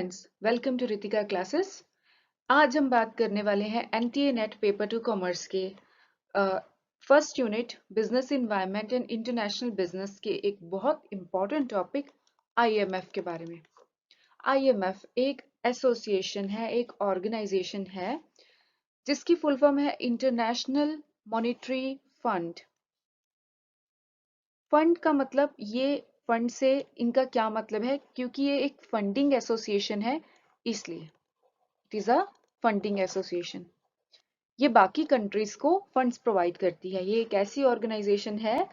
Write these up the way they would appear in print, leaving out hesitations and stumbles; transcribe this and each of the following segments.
Friends, welcome to Ritika classes. आज हम बात करने वाले हैं NTA NET paper two commerce के first unit business environment and international business के एक बहुत इंपॉर्टेंट टॉपिक आईएमएफ के बारे में। आईएमएफ एक एसोसिएशन है, एक ऑर्गेनाइजेशन है जिसकी फुल फॉर्म है इंटरनेशनल मॉनेटरी फंड। फंड का मतलब ये फंड से इनका क्या मतलब है, क्योंकि ये एक फंडिंग एसोसिएशन है इसलिए it is a funding association. ये बाकी कंट्रीज को फंड्स प्रोवाइड करती है। ये एक ऐसी ऑर्गेनाइजेशन है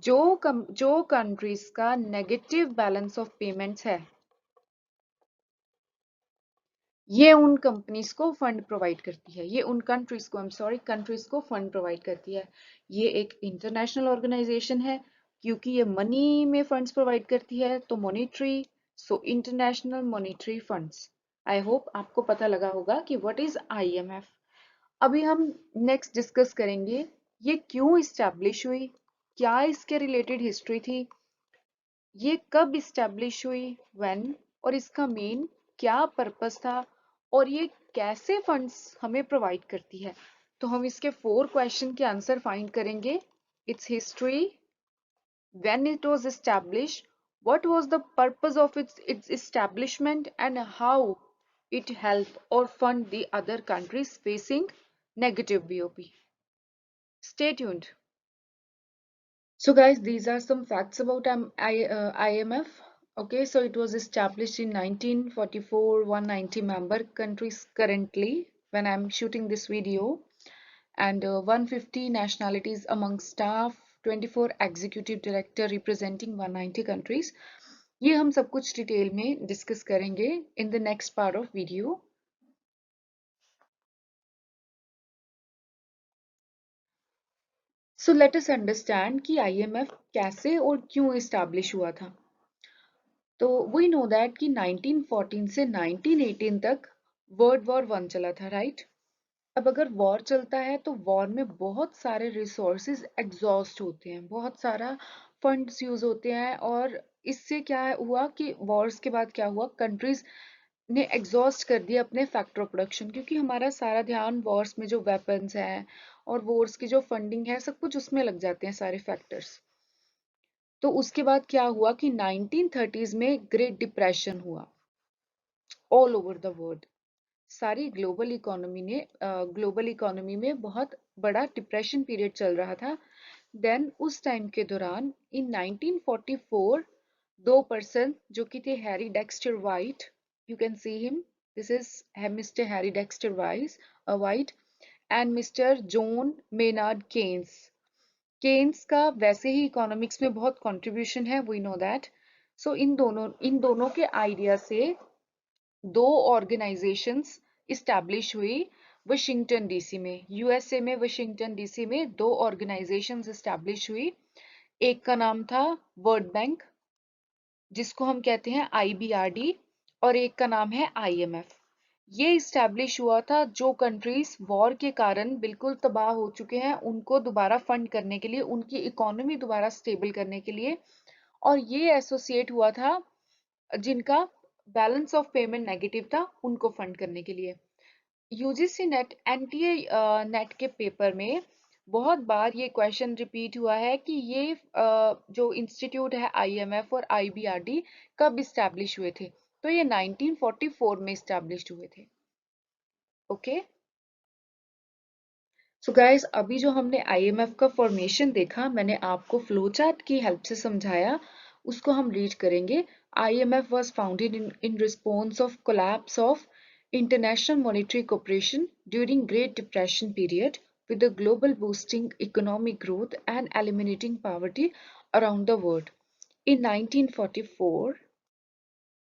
जो कंट्रीज का नेगेटिव बैलेंस ऑफ पेमेंट्स है, ये उन कंपनीज को फंड प्रोवाइड करती है। ये उन कंट्रीज को कंट्रीज को फंड प्रोवाइड करती है। ये एक इंटरनेशनल ऑर्गेनाइजेशन है क्योंकि ये मनी में फंड्स प्रोवाइड करती है, तो monetary, so international monetary funds. I hope आपको पता लगा होगा कि व्हाट इज आईएमएफ। अभी हम नेक्स्ट डिस्कस करेंगे ये क्यों इस्टेब्लिश हुई, क्या इसके रिलेटेड हिस्ट्री थी, ये कब इस्टेब्लिश हुई, व्हेन, और इसका मेन क्या पर्पस था, और ये कैसे फंड्स हमें प्रोवाइड करती है। तो हम इसके 4 क्वेश्चन के आंसर फाइंड करेंगे। It's history, when it was established, what was the purpose of its establishment, and how it helped or fund the other countries facing negative BOP. Stay tuned. So guys, these are some facts about IMF. Okay, so it was established in 1944, 190 member countries currently when I'm shooting this video, and 150 nationalities among staff, 24 executive director representing 190 countries. ये हम सब कुछ detail में discuss करेंगे in the next part of video. So let us understand कि IMF कैसे और क्यों इस्टेब्लिश हुआ था। तो वी नो दैट कि 1914 से 1918 तक वर्ल्ड वॉर 1 चला था, राइट? अब अगर वॉर चलता है तो वॉर में बहुत सारे रिसोर्सेज एग्जॉस्ट होते हैं, बहुत सारा फंड्स यूज होते हैं, और इससे क्या हुआ कि वॉर्स के बाद क्या हुआ, कंट्रीज ने एग्जॉस्ट कर दिया अपने फैक्टर ऑफ प्रोडक्शन, क्योंकि हमारा सारा ध्यान वॉर्स में जो वेपन्स हैं और वॉर्स की जो फंडिंग है सब कुछ उसमें लग जाते हैं सारे फैक्टर्स। तो उसके बाद क्या हुआ कि 1930s में ग्रेट डिप्रेशन हुआ ऑल ओवर द वर्ल्ड। सारी ग्लोबल इकोनॉमी में बहुत बड़ा डिप्रेशन पीरियड चल रहा था। देन उस टाइम के दौरान इन 1944 दो पर्सन जो कि थे Harry Dexter White, you can see him, this is mister Harry Dexter White and mister John Maynard Keynes. Keynes का वैसे ही इकोनॉमिक्स में बहुत कंट्रीब्यूशन है, वी नो दैट। सो इन दोनों के आइडिया से दो ऑर्गेनाइजेशंस इस्टेब्लिश हुई वाशिंगटन डीसी में, यूएसए में। वाशिंगटन डीसी में दो ऑर्गेनाइजेशंस इस्टेब्लिश हुई। एक का नाम था वर्ल्ड बैंक, जिसको हम कहते हैं आईबीआरडी, और एक का नाम है आईएमएफ। ये इस्टेब्लिश हुआ था जो कंट्रीज वॉर के कारण बिल्कुल तबाह हो चुके हैं उनको दोबारा फंड करने के लिए, उनकी इकोनॉमी दोबारा स्टेबल करने के लिए। और ये एसोसिएट हुआ था जिनका बैलेंस ऑफ पेमेंट नेगेटिव था, उनको फंड करने के लिए। यूजीसी नेट एनटीए नेट के पेपर में बहुत बार ये क्वेश्चन रिपीट हुआ है कि ये जो इंस्टीट्यूट है आईएमएफ और आईबीआरडी कब इस्टेब्लिश हुए थे। तो ये 1944 में इस्टेब्लिश हुए थे। ओके, सो गाइस, अभी जो हमने आईएमएफ का फॉर्मेशन देखा, मैंने आपको फ्लो चार्ट की हेल्प से समझाया, उसको हम रीड करेंगे। IMF was founded in response of collapse of international monetary cooperation during Great Depression period, with the global boosting economic growth and eliminating poverty around the world. In 1944,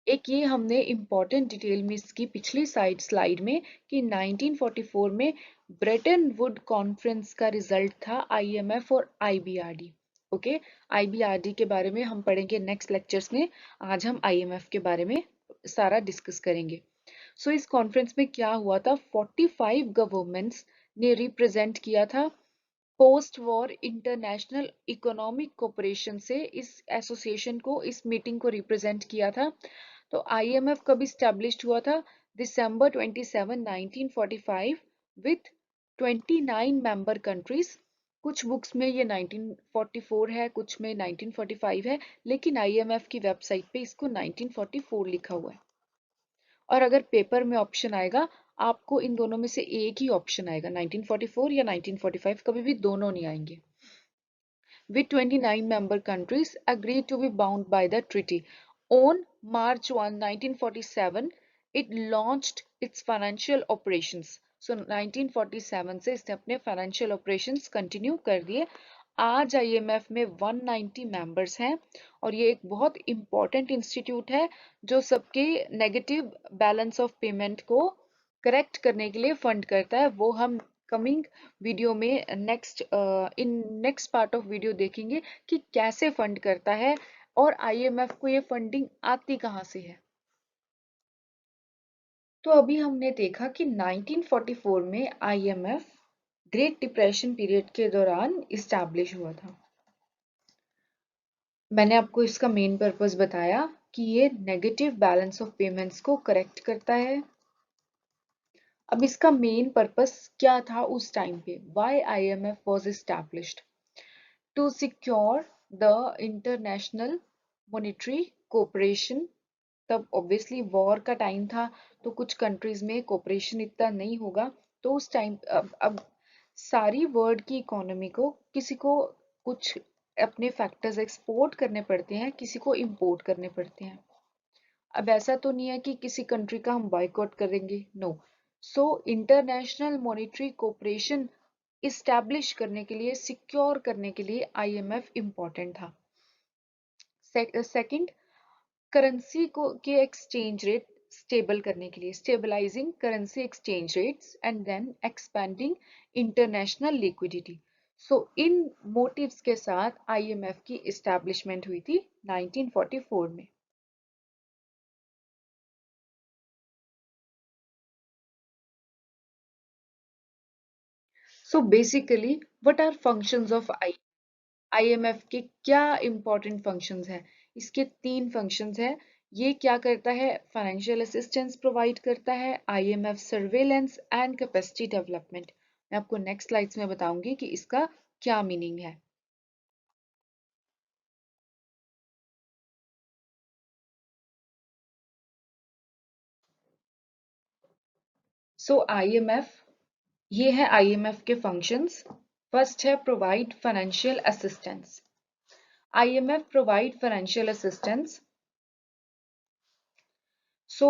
एक ये हमने important detail में इसकी पिछली slide में कि 1944 में Brayton would conference का रिजल्ट था आईएमएफ और आईबीआरडी। ओके, आईबीआरडी के बारे में हम पढ़ेंगे नेक्स्ट लेक्चर्स में। आज हम आईएमएफ के बारे में सारा डिस्कस करेंगे। सो इस कॉन्फ्रेंस में क्या हुआ था, 45 गवर्नमेंट्स ने रिप्रेजेंट किया था post war international economic cooperation से। इस एसोसिएशन को, इस मीटिंग को रिप्रेजेंट किया था तो IMF कब इस्टेब्लिश्ड हुआ था? दिसंबर 27, 1945 विथ 29 मेंबर कंट्रीज। कुछ बुक्स में ये 1944 है, कुछ में 1945 है, लेकिन IMF की वेबसाइट पे इसको 1944 लिखा हुआ है। और अगर पेपर में ऑप्शन आएगा, आपको इन दोनों में से एक ही ऑप्शन आएगा, 1944 या 1945, कभी भी दोनों नहीं आएंगे। With 29 member countries agreed to be bound by the treaty. On March 1, 1947, it launched its financial operations. So 1947 से इसने अपने financial operations continue कर दिए। आज IMF में 190 members हैं और ये एक बहुत important institute है जो सबके negative balance of payment को करेक्ट करने के लिए फंड करता है। वो हम कमिंग वीडियो में नेक्स्ट पार्ट ऑफ वीडियो देखेंगे कि कैसे फंड करता है और IMF को ये फंडिंग आती कहाँ से है। तो अभी हमने देखा कि 1944 में IMF ग्रेट डिप्रेशन पीरियड के दौरान इस्टेब्लिश हुआ था। मैंने आपको इसका मेन पर्पस बताया कि ये नेगेटिव बैलेंस ऑफ पेमेंट्स को करेक्ट करता है। अब इसका मेन पर्पस क्या था उस टाइम पे? Why IMF was established? To secure the international monetary cooperation. तब ऑब्वियसली वॉर का टाइम था, तो कुछ कंट्रीज में कोऑपरेशन इतना नहीं होगा, तो उस टाइम अब सारी वर्ल्ड की इकोनॉमी को किसी को कुछ अपने फैक्टर्स एक्सपोर्ट करने पड़ते हैं, किसी को इंपोर्ट करने पड़ते हैं। अब ऐसा तो नहीं है कि किसी कंट्री का हम बाइकआउट करेंगे, no. So international monetary cooperation establish करने के लिए, सिक्योर करने के लिए IMF इम्पोर्टेंट था। सेकंड, करेंसी को के एक्सचेंज रेट स्टेबल करने के लिए, stabilising currency exchange rates and then expanding international liquidity. So इन मोटिव्स के साथ IMF की इस्टेब्लिशमेंट हुई थी 1944 में। So basically what are functions of IMF के क्या इंपॉर्टेंट फंक्शंस हैं? इसके तीन फंक्शंस हैं। ये क्या करता है? फाइनेंशियल असिस्टेंस प्रोवाइड करता है, IMF surveillance and capacity development. मैं आपको नेक्स्ट स्लाइड्स में बताऊंगी कि इसका क्या मीनिंग है। सो IMF, ये है IMF के फंक्शंस। फर्स्ट है provide financial assistance. IMF provide financial assistance. So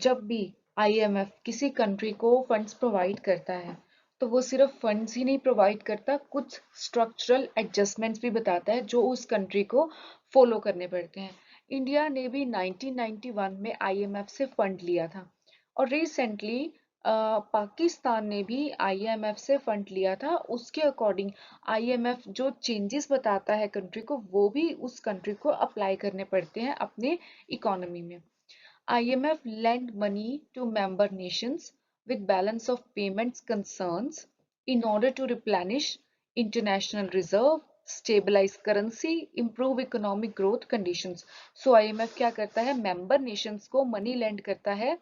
जब भी IMF किसी कंट्री को फंड्स प्रोवाइड करता है, तो वो सिर्फ फंड्स ही नहीं प्रोवाइड करता, कुछ स्ट्रक्चरल एडजस्टमेंट्स भी बताता है जो उस कंट्री को फॉलो करने पड़ते हैं। इंडिया ने भी 1991 में IMF से फंड लिया था और रिसेंटली पाकिस्तान ने भी IMF से फंड लिया था। उसके अकॉर्डिंग IMF जो चेंजेस बताता है कंट्री को, वो भी उस कंट्री को अप्लाई करने पड़ते हैं अपने इकोनॉमी में। IMF lend money to member nations with balance of payments concerns in order to replenish international reserve, stabilize currency, improve economic growth conditions. So IMF क्या करता है? member nations को money lend करता है।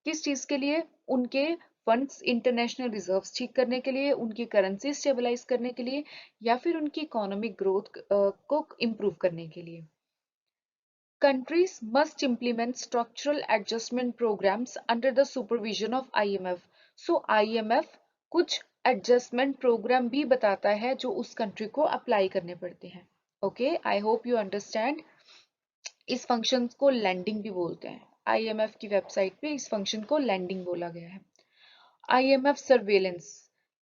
किस चीज के लिए? उनके फंड्स, इंटरनेशनल रिजर्व्स ठीक करने के लिए, उनकी करेंसी स्टेबलाइज करने के लिए, या फिर उनकी इकोनॉमिक ग्रोथ को इम्प्रूव करने के लिए। Countries must implement structural adjustment programs under the supervision of IMF. So IMF कुछ adjustment program भी बताता है जो उस country को apply करने पड़ते हैं। Okay, I hope you understand. इस फंक्शन को lending भी बोलते हैं। IMF की वेबसाइट पे इस फंक्शन को lending बोला गया है। IMF surveillance,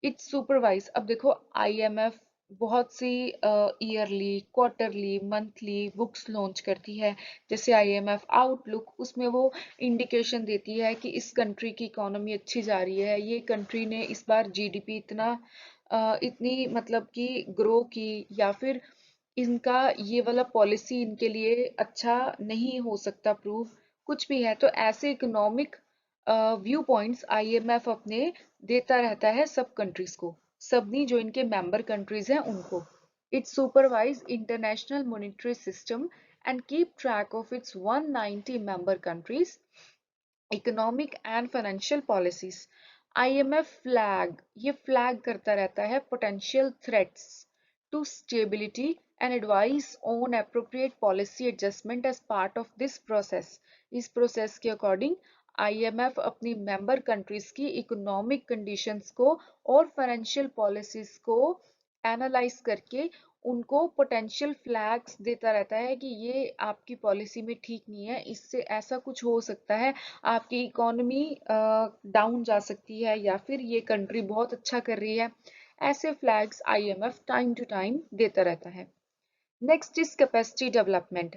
it's supervise. अब देखो IMF बहुत सी yearly, quarterly, monthly books launch करती है, जैसे IMF आउटलुक। उसमें वो इंडिकेशन देती है कि इस कंट्री की इकोनॉमी अच्छी जा रही है, ये कंट्री ने इस बार GDP इतनी मतलब कि ग्रो की, या फिर इनका ये वाला पॉलिसी इनके लिए अच्छा नहीं हो सकता प्रूव, कुछ भी है। तो ऐसे इकोनॉमिक व्यू पॉइंट्स IMF अपने देता रहता है सब कंट्रीज को, सब नहीं, जो इनके मेंबर कंट्रीज हैं उनको। It supervise international monetary system and keep track of its 190 member countries economic and financial policies IMF ये फ्लैग करता रहता है potential threats to stability and advise on appropriate policy adjustment as part of this process इस process के according IMF अपनी member countries की economic conditions को और फाइनेंशियल पॉलिसीज को एनालाइज करके उनको पोटेंशियल फ्लैग्स देता रहता है कि ये आपकी पॉलिसी में ठीक नहीं है, इससे ऐसा कुछ हो सकता है, आपकी इकोनॉमी डाउन जा सकती है या फिर ये कंट्री बहुत अच्छा कर रही है। ऐसे flags IMF time to time देता रहता है। Next is capacity development.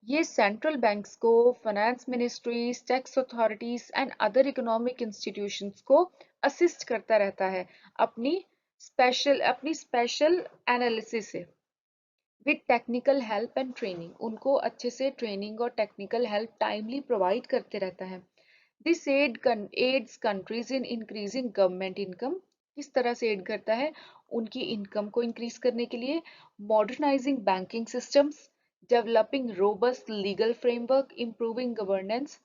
ये सेंट्रल बैंक्स को, finance ministries, tax authorities and other economic institutions को असिस्ट करता रहता है अपनी स्पेशल एनालिसिस से with technical help and training. उनको अच्छे से ट्रेनिंग और टेक्निकल हेल्प टाइमली प्रोवाइड करते रहता है। This aids countries in increasing government income. किस तरह से एड करता है? उनकी इनकम को इंक्रीज करने के लिए modernising banking systems, developing robust legal framework, improving governance,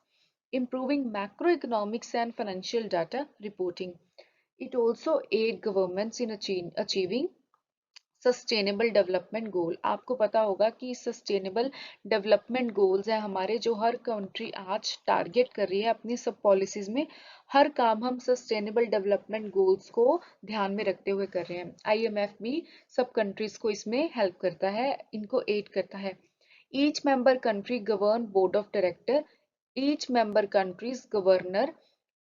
improving macroeconomics and financial data reporting. It also aid governments in achieving sustainable development goal. आपको पता होगा कि सस्टेनेबल डेवलपमेंट गोल्स हैं हमारे, जो हर कंट्री आज टारगेट कर रही है अपनी सब पॉलिसीज में। हर काम हम सस्टेनेबल डेवलपमेंट गोल्स को ध्यान में रखते हुए कर रहे हैं। आईएमएफ भी सब कंट्रीज को इसमें हेल्प करता है, इनको एड करता है। Each member country govern board of director. Each member countries governor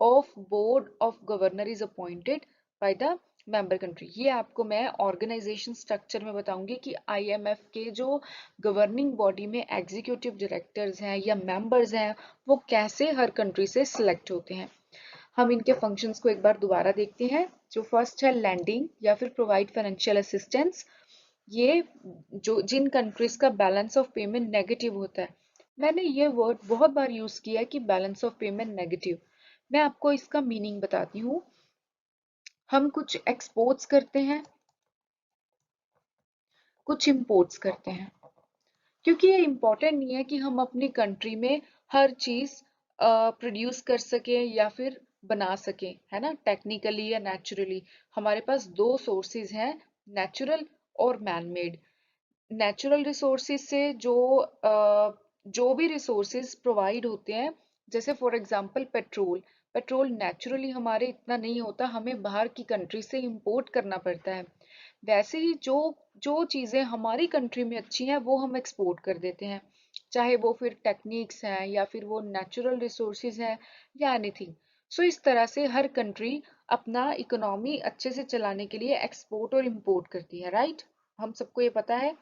of board of governor is appointed by the member country. ये आपको मैं ऑर्गेनाइजेशन स्ट्रक्चर में बताऊंगी कि आईएमएफ के जो गवर्निंग बॉडी में एग्जीक्यूटिव डायरेक्टर्स हैं या मेंबर्स हैं वो कैसे हर कंट्री से सिलेक्ट होते हैं। हम इनके फंक्शंस को एक बार दोबारा देखते हैं। जो फर्स्ट है लैंडिंग या फिर प्रोवाइड फाइनेंशियल असिस्टेंस। ये जो जिन कंट्रीज का बैलेंस ऑफ पेमेंट नेगेटिव होता है, मैंने ये वर्ड बहुत बार यूज किया है कि बैलेंस ऑफ पेमेंट नेगेटिव। मैं आपको इसका मीनिंग बताती हूँ। हम कुछ एक्सपोर्ट्स करते हैं, कुछ इंपोर्ट्स करते हैं, क्योंकि ये इम्पोर्टेंट नहीं है कि हम अपनी कंट्री में हर चीज प्रोड्यूस कर सकें या फिर बना सकें, है ना, टेक्निकली या नेचुरली। हमारे पास दो सोर्सेज हैं, नेचुरल और मैन मेड। नेचुरल रिसोर्सेज से जो भी रिसोर्सेज प्रोवाइड होते हैं, जैसे for example petrol. Petrol naturally हमारे इतना नहीं होता, हमें बाहर की कंट्री से इंपोर्ट करना पड़ता है। वैसे ही जो जो चीज़ें हमारी कंट्री में अच्छी हैं वो हम एक्सपोर्ट कर देते हैं, चाहे वो फिर टेक्निक्स हैं या फिर वो नेचुरल रिसोर्सेज हैं या एनीथिंग। सो इस तरह से हर कंट्री अपना इकोनॉमी अच्छे से चलाने के लिए एक्सपोर्ट और इंपोर्ट करती है, राइट? हम सबको ये पता है।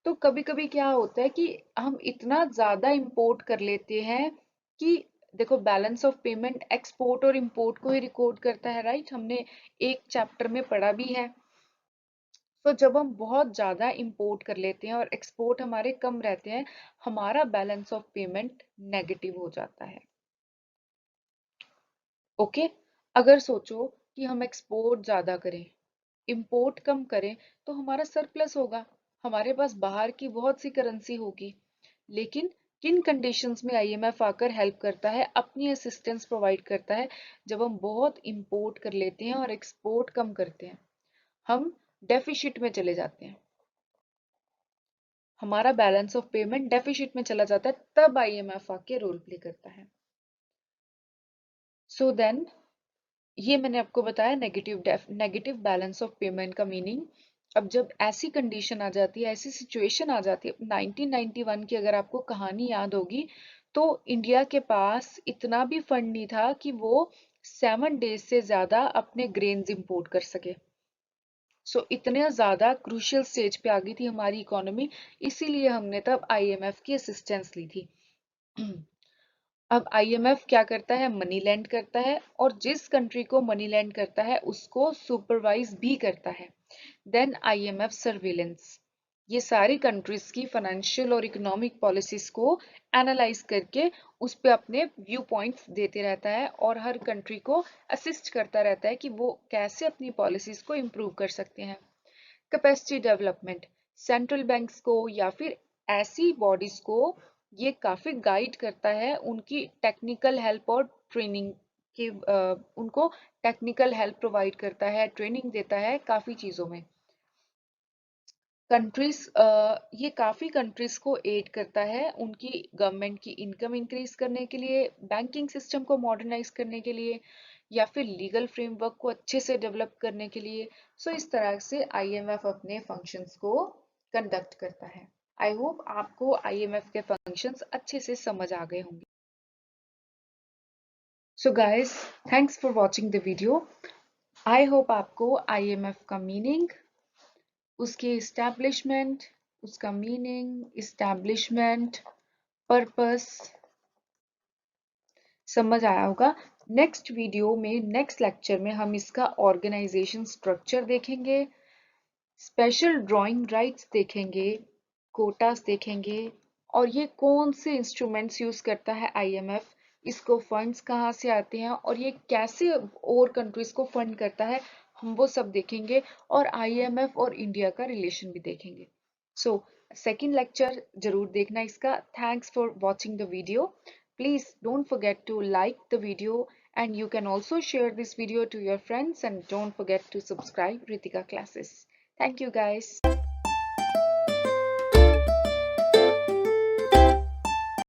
तो कभी कभी क्या होता है कि हम इतना ज्यादा इंपोर्ट कर लेते हैं कि देखो, बैलेंस ऑफ पेमेंट एक्सपोर्ट और इंपोर्ट को ही रिकॉर्ड करता है, राइट? हमने एक चैप्टर में पढ़ा भी है। तो जब हम बहुत ज्यादा इंपोर्ट कर लेते हैं और एक्सपोर्ट हमारे कम रहते हैं, हमारा बैलेंस ऑफ पेमेंट नेगेटिव हो जाता है। ओके, अगर सोचो कि हम एक्सपोर्ट ज्यादा करें, इंपोर्ट कम करें, तो हमारा सरप्लस होगा, हमारे पास बाहर की बहुत सी करेंसी होगी। लेकिन किन कंडीशंस में आईएमएफ आकर हेल्प करता है, अपनी असिस्टेंस प्रोवाइड करता है? जब हम बहुत इंपोर्ट कर लेते हैं और एक्सपोर्ट कम करते हैं, हम डेफिसिट में चले जाते हैं, हमारा बैलेंस ऑफ पेमेंट डेफिसिट में चला जाता है, तब आईएमएफ आके रोल प्ले करता है। सो देन ये मैंने आपको बताया नेगेटिव बैलेंस ऑफ पेमेंट का मीनिंग। अब जब ऐसी कंडीशन आ जाती है, ऐसी सिचुएशन आ जाती है, 1991 की अगर आपको कहानी याद होगी, तो इंडिया के पास इतना भी फंड नहीं था कि वो 7 डेज से ज्यादा अपने ग्रेन्स इंपोर्ट कर सके। सो इतने ज्यादा क्रूशियल स्टेज पे आ गई थी हमारी इकोनॉमी, इसीलिए हमने तब आईएमएफ की असिस्टेंस ली थी। अब आईएमएफ क्या करता है? मनी लैंड करता है, और जिस कंट्री को मनी लैंड करता है उसको सुपरवाइज भी करता है। देन आईएमएफ सर्विलेंस, ये सारी कंट्रीज की फाइनेंशियल और इकोनॉमिक पॉलिसीज को एनालाइज करके उस पे अपने व्यू पॉइंट्स देते रहता है और हर कंट्री को असिस्ट करता रहता है कि वो कैसे अपनी पॉलिसीज को इम्प्रूव कर सकते हैं। कैपेसिटी डेवलपमेंट, सेंट्रल बैंक्स को या फिर ऐसी बॉडीज को ये काफी गाइड करता है, उनकी टेक्निकल हेल्प और ट्रेनिंग के उनको टेक्निकल हेल्प प्रोवाइड करता है, ट्रेनिंग देता है काफी चीजों में। कंट्रीज ये काफी कंट्रीज को एड करता है उनकी गवर्नमेंट की इनकम इंक्रीज करने के लिए, बैंकिंग सिस्टम को मॉडर्नाइज करने के लिए, या फिर लीगल फ्रेमवर्क को अच्छे से डेवलप करने के लिए। सो इस तरह से आईएमएफ अपने फंक्शंस को कंडक्ट करता है। आई होप आपको आईएमएफ के फंक्शंस अच्छे से समझ आ गए होंगे। So guys, thanks for watching the video. I hope आपको आईएमएफ का मीनिंग, उसकी इस्टेब्लिशमेंट, उसका मीनिंग, इस्टेब्लिशमेंट, पर्पस समझ आया होगा। नेक्स्ट वीडियो में, नेक्स्ट लेक्चर में हम इसका ऑर्गेनाइजेशन स्ट्रक्चर देखेंगे, स्पेशल ड्राइंग राइट्स देखेंगे, कोटास देखेंगे, और ये कौन से इंस्ट्रूमेंट्स यूज करता है आईएमएफ, इसको फंड्स कहाँ से आते हैं और ये कैसे और कंट्रीज को फंड करता है, हम वो सब देखेंगे, और आईएमएफ और इंडिया का रिलेशन भी देखेंगे। सो सेकेंड लेक्चर जरूर देखना इसका। Thanks for watching the video. Please don't forget to like the video, and you can also share this video to your friends, and don't forget to subscribe Ritika Classes. Thank you guys.